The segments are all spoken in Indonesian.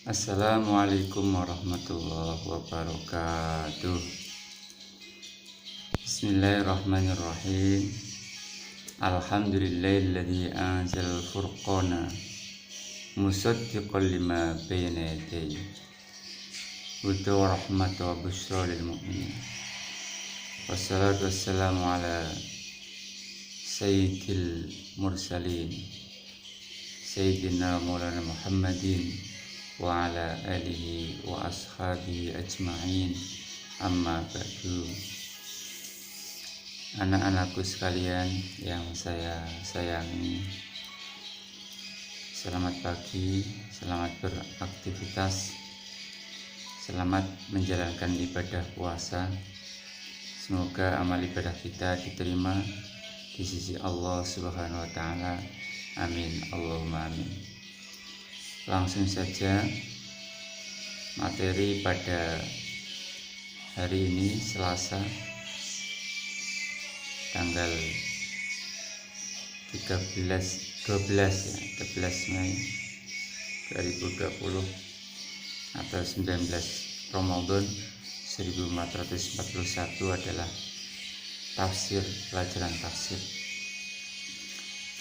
Assalamualaikum warahmatullahi wabarakatuh. Bismillahirrahmanirrahim. Alhamdulillahilladzi anzalal furqana musaddiqan lima bayna yadayhi hudan wa rahmatan wa busyra lil mu'minin. Wassalatu wassalamu ala sayyidil mursalin sayyidina maulana Muhammadin wa ala alihi wa ashabihi ajma'in, amma ba'du. Anak-anakku sekalian yang saya sayangi, selamat pagi, selamat beraktivitas, selamat menjalankan ibadah puasa. Semoga amal ibadah kita diterima di sisi Allah Subhanahu wa taala. Amin, Allahumma amin. Langsung saja materi pada hari ini, Selasa tanggal 13 Mei 2020 atau 19 Ramadan 1441 adalah tafsir, pelajaran tafsir.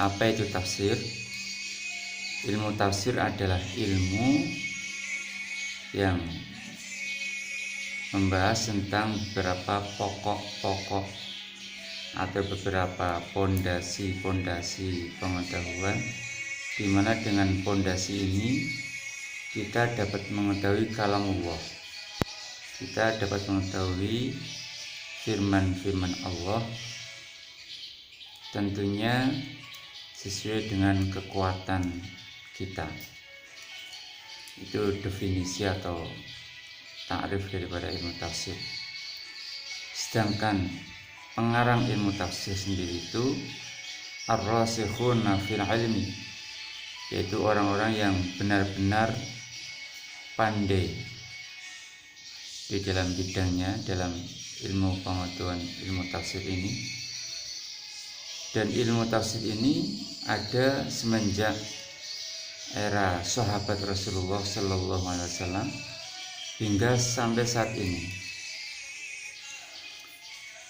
Apa itu tafsir? Ilmu tafsir adalah ilmu yang membahas tentang beberapa pokok-pokok atau beberapa pondasi-pondasi pengetahuan, di mana dengan pondasi ini kita dapat mengetahui kalamullah, kita dapat mengetahui firman-firman Allah, tentunya sesuai dengan kekuatan kita. Itu definisi atau takrif daripada ilmu tafsir. Sedangkan pengarang ilmu tafsir sendiri itu ar-rasikhuna fil ilmi, yaitu orang-orang yang benar-benar pandai di dalam bidangnya, dalam ilmu pengetahuan ilmu tafsir ini. Dan ilmu tafsir ini ada semenjak era sahabat Rasulullah Sallallahu Alaihi Wasallam hingga sampai saat ini.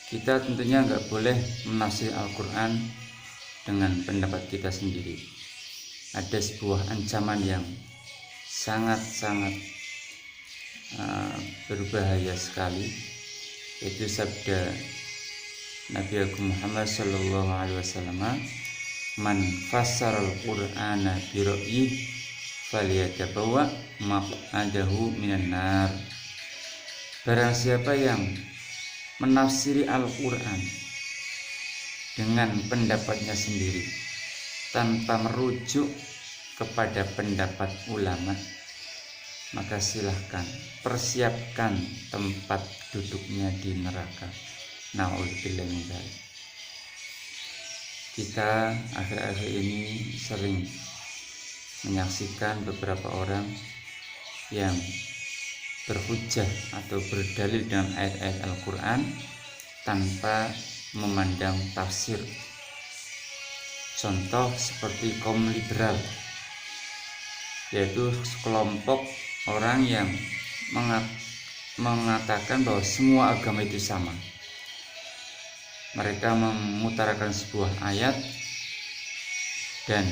Kita tentunya nggak boleh menafsir Al-Quran dengan pendapat kita sendiri. Ada sebuah ancaman yang sangat-sangat berbahaya sekali, yaitu sabda Nabi Agung Muhammad Sallallahu Alaihi Wasallam, man fassara al-Qur'ana bi ra'yi falyatabawwa maq'adahu minan nar. Barang siapa yang menafsiri Al-Qur'an dengan pendapatnya sendiri tanpa merujuk kepada pendapat ulama, maka silahkan persiapkan tempat duduknya di neraka. Na'udzubillah min dzalik. Kita akhir-akhir ini sering menyaksikan beberapa orang yang berhujjah atau berdalil dengan ayat-ayat Al-Quran tanpa memandang tafsir. Contoh seperti kaum liberal, yaitu kelompok orang yang mengatakan bahwa semua agama itu sama. Mereka memutarakan sebuah ayat, dan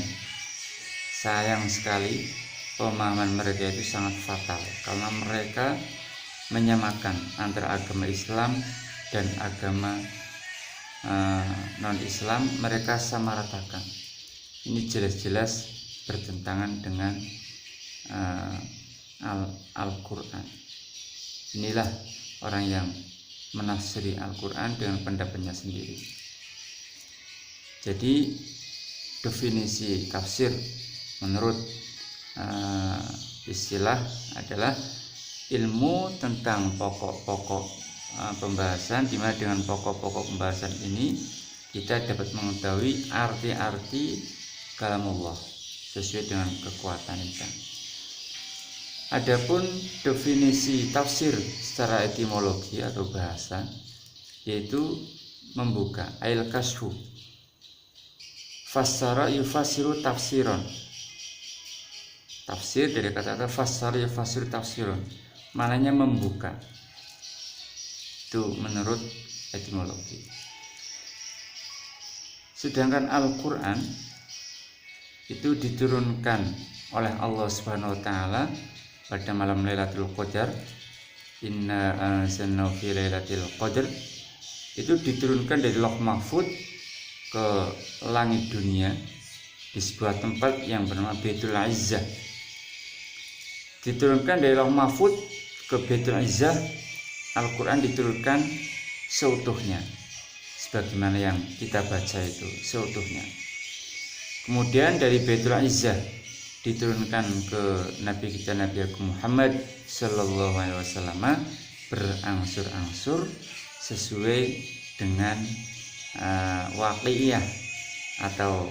sayang sekali pemahaman mereka itu sangat fatal, karena mereka menyamakan antara agama Islam dan agama non-Islam, mereka samaratakan. Ini jelas-jelas bertentangan dengan Al-Quran. Inilah orang yang menafsiri Al-Quran dengan pendapatnya sendiri. Jadi definisi tafsir menurut istilah adalah ilmu tentang pokok-pokok pembahasan, di mana dengan pokok-pokok pembahasan ini kita dapat mengetahui arti-arti kalamullah sesuai dengan kekuatan kita. Adapun definisi tafsir secara etimologi atau bahasa, yaitu membuka, ail kasfu, fassara yufasiru tafsiron. Tafsir dari kata-kata fassara yafsir tafsirun, maknanya membuka. Itu menurut etimologi. Sedangkan Al-Quran itu diturunkan oleh Allah Subhanahu wa taala pada malam Lailatul Qadar. Inna anzalnahu fi Lailatul Qadar. Itu diturunkan dari Lauh Mahfuz ke langit dunia di sebuah tempat yang bernama Baitul Izzah. Diturunkan dari Lauh Mahfuz ke Baitul Izzah, Al-Quran diturunkan seutuhnya sebagaimana yang kita baca itu seutuhnya. Kemudian dari Baitul Izzah diturunkan ke Nabi kita Nabi Muhammad Sallallahu Alaihi Wasallam berangsur-angsur sesuai dengan waqi'iyah atau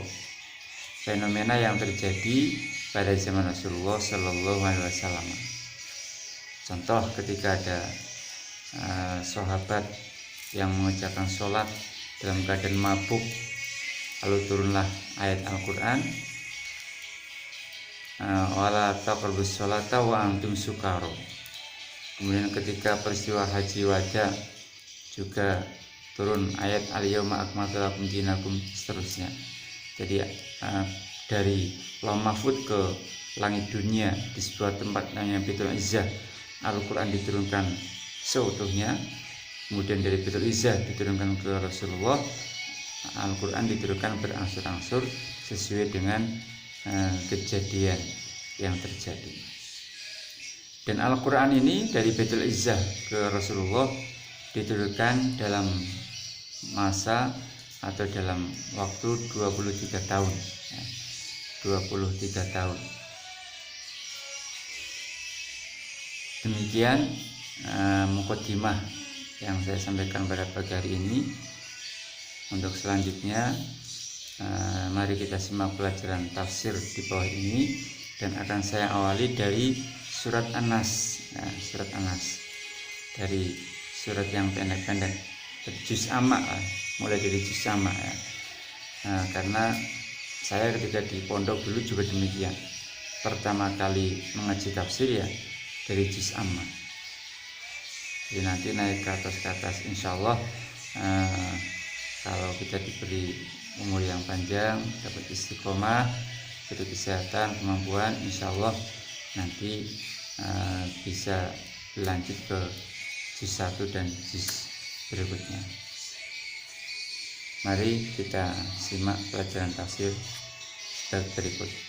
fenomena yang terjadi pada zaman Rasulullah Sallallahu Alaihi Wasallam. Contoh ketika ada sahabat yang mengerjakan sholat dalam keadaan mabuk, lalu turunlah ayat Al-Quran, wala taqrabus sholata wa antum sukaro. Kemudian ketika peristiwa haji wada juga turun ayat al-yawma akmaltu lakum dinakum, seterusnya. Jadi dari Lauh Mahfuz ke langit dunia di sebuah tempat namanya Baitul Izzah, Al-Quran diturunkan seutuhnya. Kemudian dari Baitul Izzah diturunkan ke Rasulullah, Al-Quran diturunkan berangsur-angsur sesuai dengan kejadian yang terjadi. Dan Al-Quran ini dari Baitul Izzah ke Rasulullah diturunkan dalam masa atau dalam waktu 23 tahun. 23 tahun. Demikian mukadimah yang saya sampaikan pada pagi hari ini. Untuk selanjutnya mari kita simak pelajaran tafsir di bawah ini, dan akan saya awali dari surat An-Nas, surat An-Nas, dari surat yang pendek-pendek, juz amma, mulai dari juz amma ya. Karena saya ketika di pondok dulu juga demikian, pertama kali mengaji tafsir ya dari juz amma. Jadi nanti naik ke atas insya Allah, kalau kita diberi umur yang panjang, dapat istiqomah, diberi kesehatan, kemampuan, insya Allah nanti bisa lanjut ke juz 1 dan juz berikutnya. Mari kita simak pelajaran tafsir berikut.